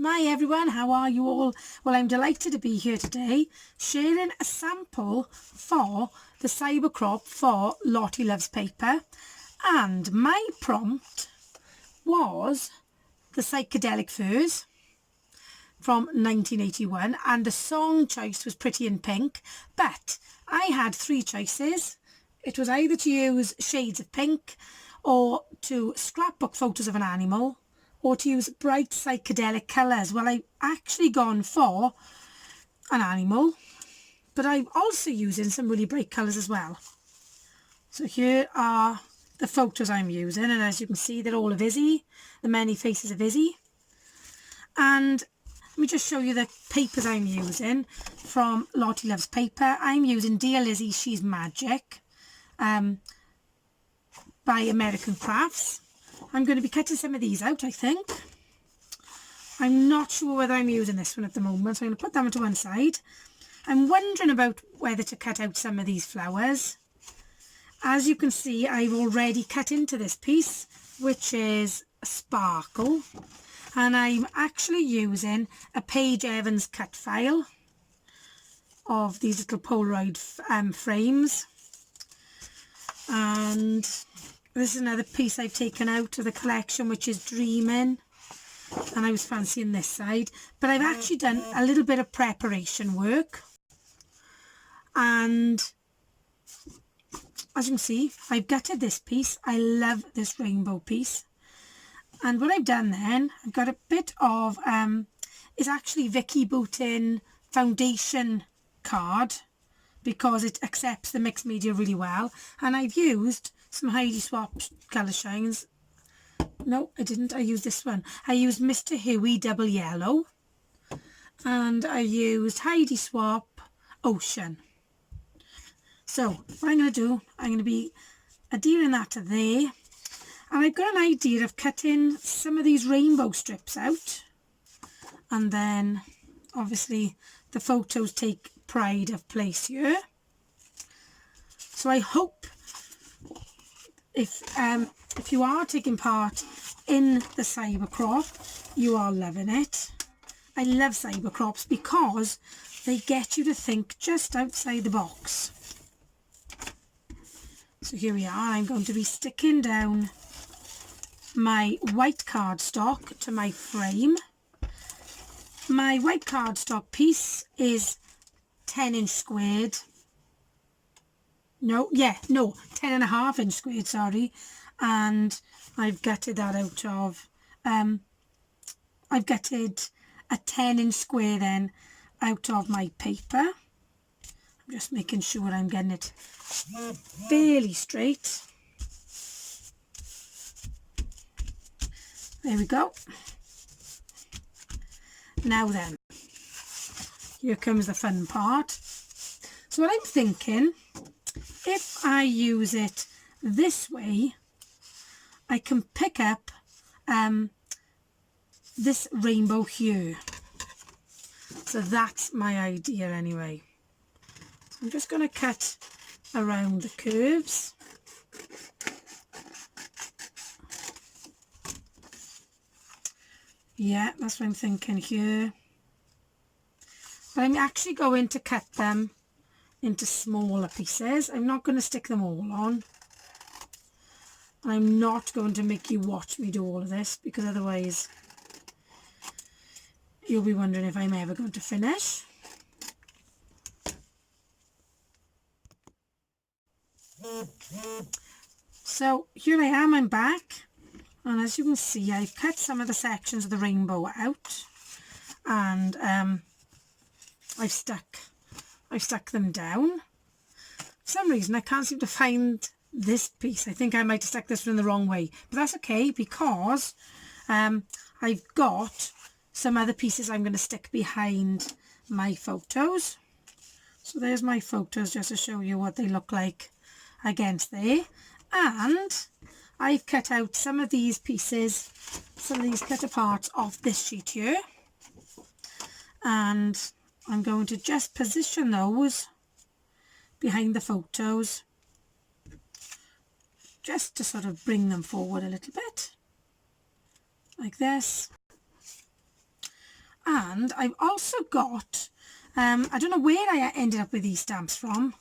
My everyone, how are you all? Well, I'm delighted to be here today sharing a sample for the Cyber Crop for Lottie Loves Paper, and my prompt was the Psychedelic Furs from 1981, and the song choice was Pretty in Pink, but I had three choices. It was either to use shades of pink, or to scrapbook photos of an animal, or to use bright psychedelic colours. Well, I've actually gone for an animal, but I'm also using some really bright colours as well. So here are the photos I'm using, and as you can see, they're all of Izzy, the many faces of Izzy. And let me just show you the papers I'm using from Lottie Loves Paper. I'm using Dear Lizzie, She's Magic by American Crafts. I'm going to be cutting some of these out, I think. I'm not sure whether I'm using this one at the moment, so I'm going to put that one to one side. I'm wondering about whether to cut out some of these flowers. As you can see, I've already cut into this piece, which is a sparkle. And I'm actually using a Paige Evans cut file of these little Polaroid frames. And this is another piece I've taken out of the collection, which is Dreaming, and I was fancying this side, but I've actually done a little bit of preparation work, and as you can see, I've gutted this piece. I love this rainbow piece, and what I've done then, I've got a bit of it's actually Vicky Boutin foundation card, because it accepts the mixed media really well, and I've used some Heidi Swap colour shines. No, I didn't. I used this one. I used Mr. Huey Double Yellow, and I used Heidi Swap Ocean. So what I'm going to do, I'm going to be adhering that to there, and I've got an idea of cutting some of these rainbow strips out, and then obviously the photos take pride of place here. So I hope if you are taking part in the Cyber Crop, you are loving it. I love Cyber Crops because they get you to think just outside the box. So here we are. I'm going to be sticking down my white cardstock to my frame. My white cardstock piece is 10-inch squared. 10.5 inch squared, sorry, and I've gutted that out of I've gutted a 10-inch square then out of my paper. I'm just making sure I'm getting it fairly straight. There we go. Now then, here comes the fun part. So what I'm thinking, if I use it this way, I can pick up this rainbow here. So that's my idea anyway. So I'm just going to cut around the curves. Yeah, that's what I'm thinking here. But I'm actually going to cut them into smaller pieces. I'm not going to stick them all on. I'm not going to make you watch me do all of this, because otherwise you'll be wondering if I'm ever going to finish. So here I am, I'm back, and as you can see, I've cut some of the sections of the rainbow out, and I've stuck them down. For some reason I can't seem to find this piece. I think I might have stuck this one in the wrong way, but that's okay, because I've got some other pieces I'm going to stick behind my photos. So there's my photos, just to show you what they look like against there. And I've cut out some of these pieces, some of these cut apart off this sheet here, and I'm going to just position those behind the photos, just to sort of bring them forward a little bit, like this. And I've also got, I don't know where I ended up with these stamps from.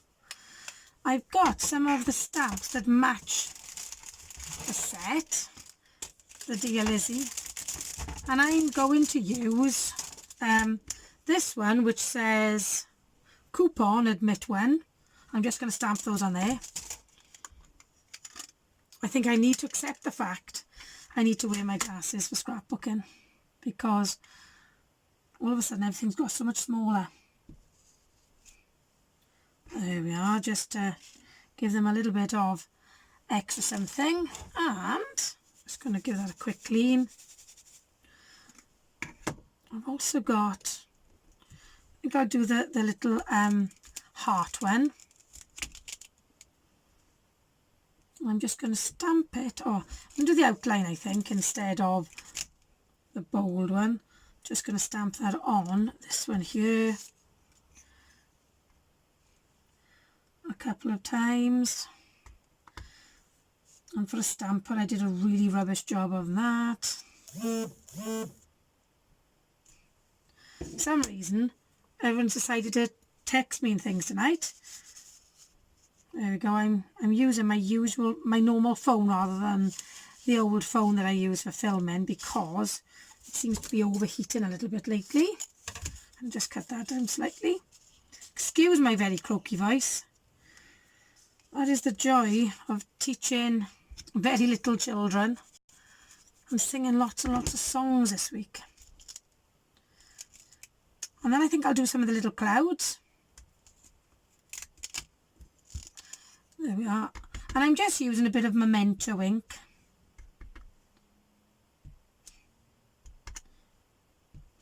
I've got some of the stamps that match the set, the Dear Lizzie, and I'm going to use this one which says coupon admit when. I'm just going to stamp those on there. I think I need to accept the fact I need to wear my glasses for scrapbooking, because all of a sudden everything's got so much smaller. There we are, just to give them a little bit of extra something, and just going to give that a quick clean. I've also got, I think I'll do the little heart one. I'm just going to stamp it, or I'm going to do the outline I think instead of the bold one. Just going to stamp that on this one here a couple of times. And for a stamper I did a really rubbish job of that. For some reason everyone's decided to text me and things tonight. There we go. I'm using my normal phone rather than the old phone that I use for filming, because it seems to be overheating a little bit lately. And just cut that down slightly. Excuse my very croaky voice. That is the joy of teaching very little children. I'm singing lots and lots of songs this week. And then I think I'll do some of the little clouds. There we are. And I'm just using a bit of Memento ink.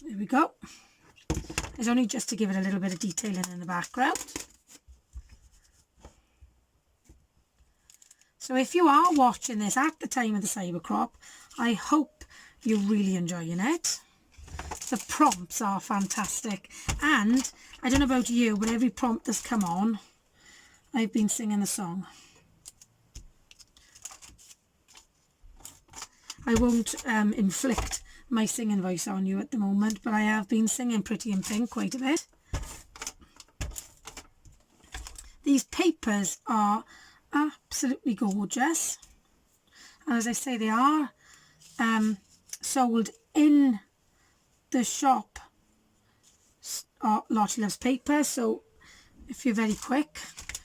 There we go. It's only just to give it a little bit of detailing in the background. So if you are watching this at the time of the cyber crop, I hope you're really enjoying it. The prompts are fantastic, and I don't know about you, but every prompt that's come on, I've been singing a song. I won't inflict my singing voice on you at the moment, but I have been singing Pretty in Pink quite a bit. These papers are absolutely gorgeous, and as I say, they are sold in the shop Lottie Loves Paper, so if you're very quick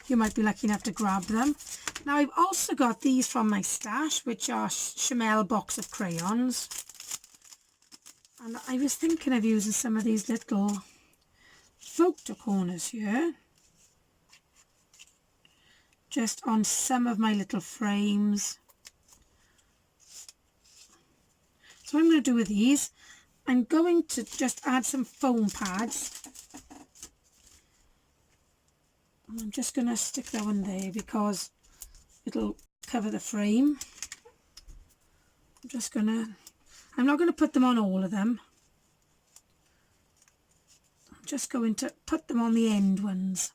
you might be lucky enough to grab them. Now I've also got these from my stash, which are Chamel box of crayons, and I was thinking of using some of these little photo corners here just on some of my little frames. So what I'm going to do with these, I'm going to just add some foam pads. I'm just going to stick that one there because it'll cover the frame. I'm not going to put them on all of them. I'm just going to put them on the end ones.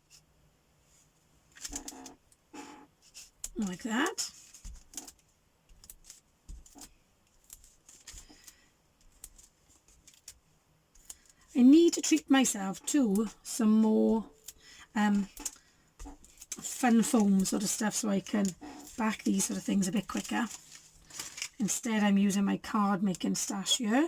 Like that. I need to treat myself to some more fun foam sort of stuff so I can back these sort of things a bit quicker. Instead I'm using my card making stash here.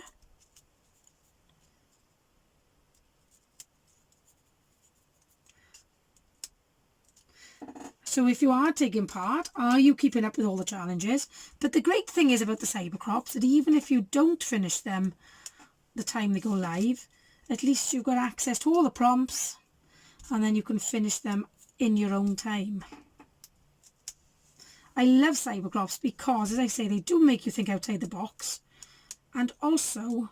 So if you are taking part, are you keeping up with all the challenges? But the great thing is about the cyber crops that even if you don't finish them the time they go live, at least you've got access to all the prompts, and then you can finish them in your own time. I love cyber crops because, as I say, they do make you think outside the box, and also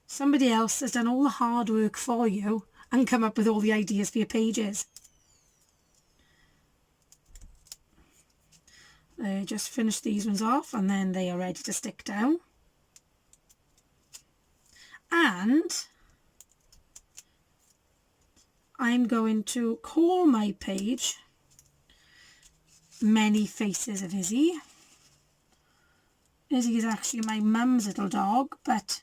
somebody else has done all the hard work for you and come up with all the ideas for your pages. Just finish these ones off and then they are ready to stick down. And I'm going to call my page Many Faces of Izzy. Izzy is actually my mum's little dog, but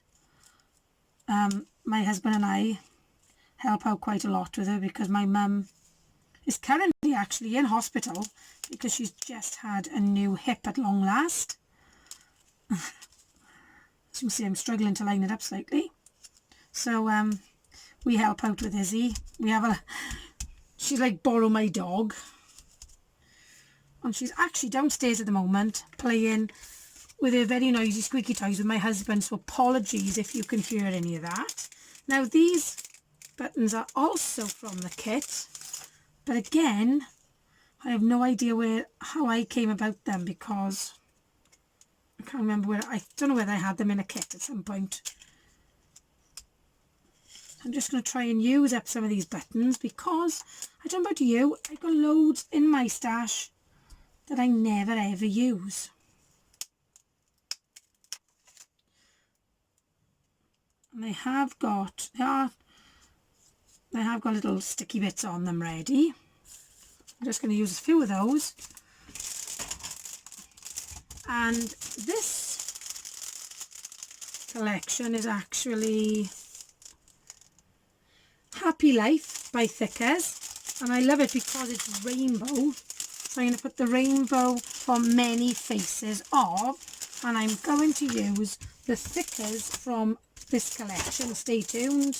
my husband and I help out quite a lot with her because my mum is currently actually in hospital because she's just had a new hip at long last. As you can see, I'm struggling to line it up slightly. So we help out with Izzy. She's like borrow my dog. And she's actually downstairs at the moment playing with her very noisy squeaky toys with my husband, so apologies if you can hear any of that. Now these buttons are also from the kit, but again I have no idea how I came about them because I can't remember I don't know whether I had them in a kit at some point. I'm just going to try and use up some of these buttons because I don't know about you, I've got loads in my stash that I never ever use. And they have got little sticky bits on them ready. I'm just going to use a few of those. And this collection is actually Happy Life by Thickers, and I love it because it's rainbow. So I'm going to put the rainbow for many faces of, and I'm going to use the Thickers from this collection. Stay tuned.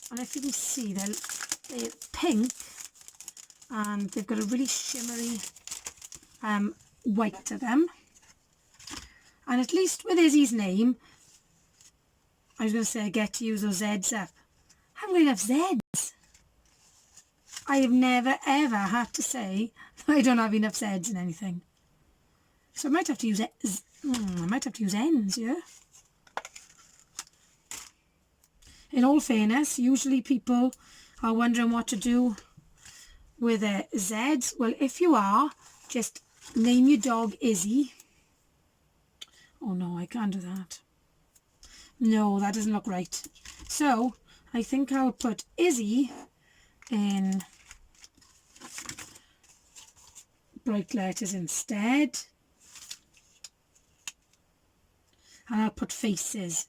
And if you can see, they're pink and they've got a really shimmery white to them. And at least with Izzy's name, I was going to say I get to use those Z's up. I haven't got enough Z's. I have never ever had to say that I don't have enough Z's in anything. So I might have to use N's, yeah. In all fairness, usually people are wondering what to do with a Z's. Well, if you are, just name your dog Izzy. Oh no, I can't do that. No, that doesn't look right. So I think I'll put Izzy in bright letters instead. And I'll put faces.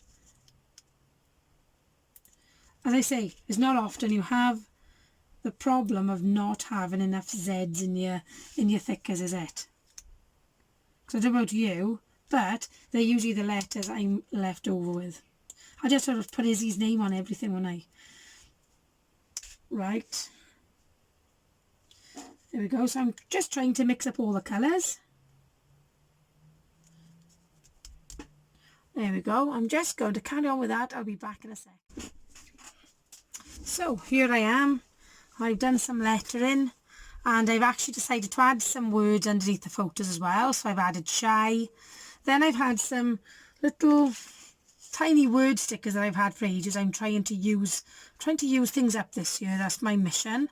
As I say, it's not often you have the problem of not having enough Z's in your Thickers, is it? Because I don't know about you, but they're usually the letters I'm left over with. I just sort of put Izzy's name on everything when I... Right. There we go. So I'm just trying to mix up all the colours. There we go. I'm just going to carry on with that. I'll be back in a sec. So here I am. I've done some lettering and I've actually decided to add some words underneath the photos as well. So I've added shy. Then I've had some little tiny word stickers that I've had for ages. I'm trying to use things up this year. That's my mission.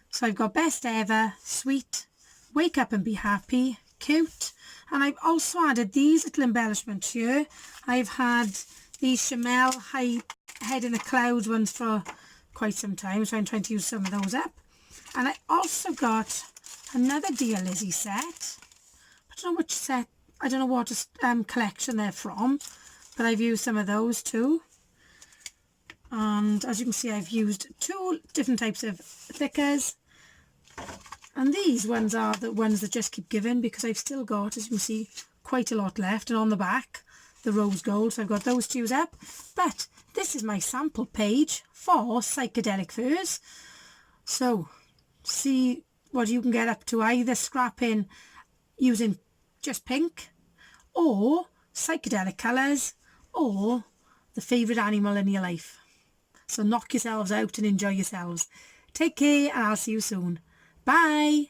So I've got best ever, sweet, wake up and be happy, cute. And I've also added these little embellishments here. I've had these Chanel high head in the clouds ones for quite some time, so I'm trying to use some of those up. And I also got another Dear Lizzie set. I don't know which set, I don't know what collection they're from, but I've used some of those too. And as you can see, I've used 2 different types of thickers, and these ones are the ones that just keep giving because I've still got, as you can see, quite a lot left. And on the back, the rose gold, so I've got those to use up. But this is my sample page for psychedelic furs, so see what you can get up to, either scrapping using just pink or psychedelic colours or the favourite animal in your life. So knock yourselves out and enjoy yourselves. Take care and I'll see you soon. Bye.